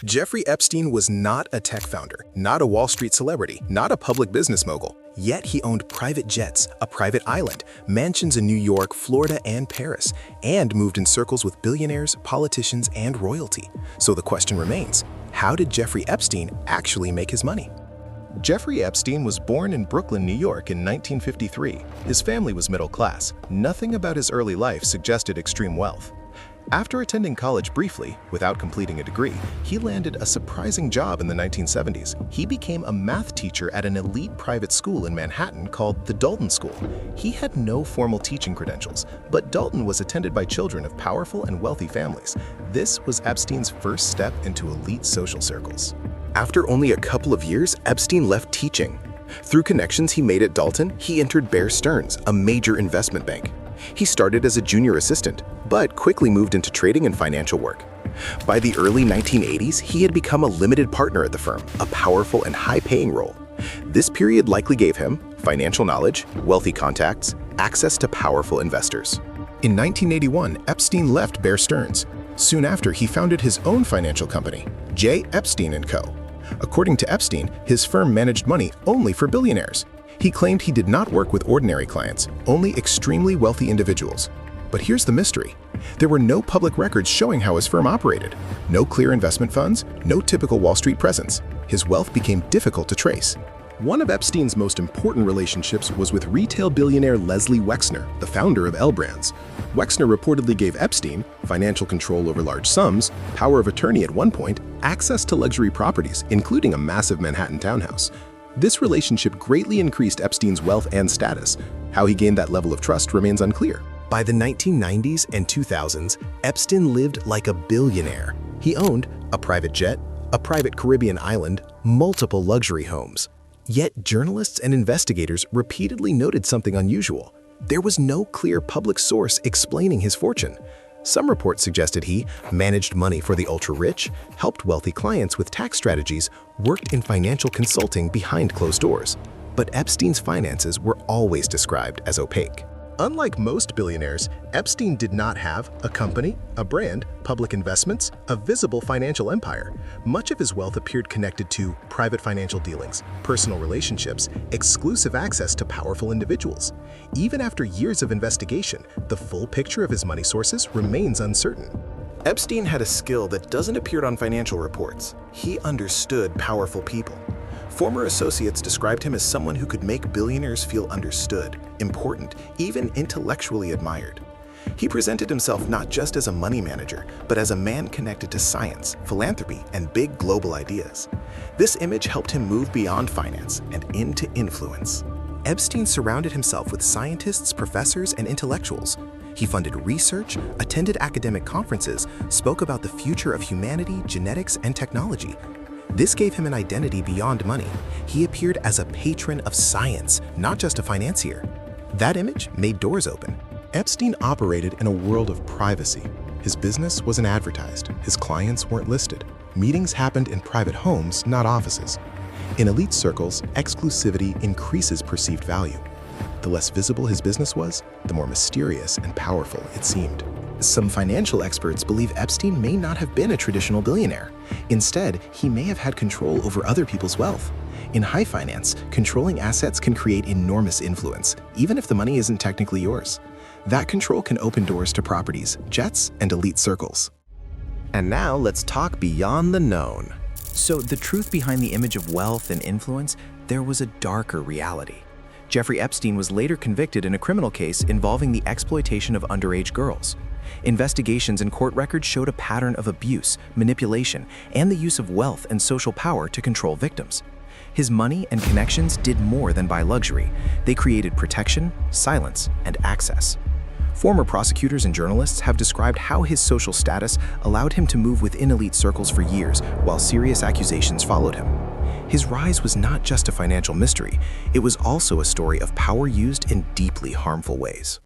Jeffrey Epstein was not a tech founder, not a Wall Street celebrity, not a public business mogul. Yet he owned private jets, a private island, mansions in New York, Florida, and Paris, and moved in circles with billionaires, politicians, and royalty. So the question remains, how did Jeffrey Epstein actually make his money? Jeffrey Epstein was born in Brooklyn, New York in 1953. His family was middle class. Nothing about his early life suggested extreme wealth. After attending college briefly, without completing a degree, he landed a surprising job in the 1970s. He became a math teacher at an elite private school in Manhattan called the Dalton School. He had no formal teaching credentials, but Dalton was attended by children of powerful and wealthy families. This was Epstein's first step into elite social circles. After only a couple of years, Epstein left teaching. Through connections he made at Dalton, he entered Bear Stearns, a major investment bank. He started as a junior assistant, but quickly moved into trading and financial work. By the early 1980s, he had become a limited partner at the firm, a powerful and high-paying role. This period likely gave him financial knowledge, wealthy contacts, access to powerful investors. In 1981, Epstein left Bear Stearns. Soon after, he founded his own financial company, J. Epstein & Co. According to Epstein, his firm managed money only for billionaires. He claimed he did not work with ordinary clients, only extremely wealthy individuals. But here's the mystery. There were no public records showing how his firm operated. No clear investment funds, no typical Wall Street presence. His wealth became difficult to trace. One of Epstein's most important relationships was with retail billionaire Leslie Wexner, the founder of L Brands. Wexner reportedly gave Epstein financial control over large sums, power of attorney at one point, access to luxury properties, including a massive Manhattan townhouse. This relationship greatly increased Epstein's wealth and status. How he gained that level of trust remains unclear. By the 1990s and 2000s, Epstein lived like a billionaire. He owned a private jet, a private Caribbean island, multiple luxury homes. Yet journalists and investigators repeatedly noted something unusual. There was no clear public source explaining his fortune. Some reports suggested he managed money for the ultra-rich, helped wealthy clients with tax strategies, worked in financial consulting behind closed doors. But Epstein's finances were always described as opaque. Unlike most billionaires, Epstein did not have a company, a brand, public investments, a visible financial empire. Much of his wealth appeared connected to private financial dealings, personal relationships, exclusive access to powerful individuals. Even after years of investigation, the full picture of his money sources remains uncertain. Epstein had a skill that doesn't appear on financial reports. He understood powerful people. Former associates described him as someone who could make billionaires feel understood, important, even intellectually admired. He presented himself not just as a money manager, but as a man connected to science, philanthropy, and big global ideas. This image helped him move beyond finance and into influence. Epstein surrounded himself with scientists, professors, and intellectuals. He funded research, attended academic conferences, spoke about the future of humanity, genetics, and technology. This gave him an identity beyond money. He appeared as a patron of science, not just a financier. That image made doors open. Epstein operated in a world of privacy. His business wasn't advertised. His clients weren't listed. Meetings happened in private homes, not offices. In elite circles, exclusivity increases perceived value. The less visible his business was, the more mysterious and powerful it seemed. Some financial experts believe Epstein may not have been a traditional billionaire. Instead, he may have had control over other people's wealth. In high finance, controlling assets can create enormous influence, even if the money isn't technically yours. That control can open doors to properties, jets, and elite circles. And now let's talk beyond the known. So the truth behind the image of wealth and influence, there was a darker reality. Jeffrey Epstein was later convicted in a criminal case involving the exploitation of underage girls. Investigations and court records showed a pattern of abuse, manipulation, and the use of wealth and social power to control victims. His money and connections did more than buy luxury. They created protection, silence, and access. Former prosecutors and journalists have described how his social status allowed him to move within elite circles for years, while serious accusations followed him. His rise was not just a financial mystery, it was also a story of power used in deeply harmful ways.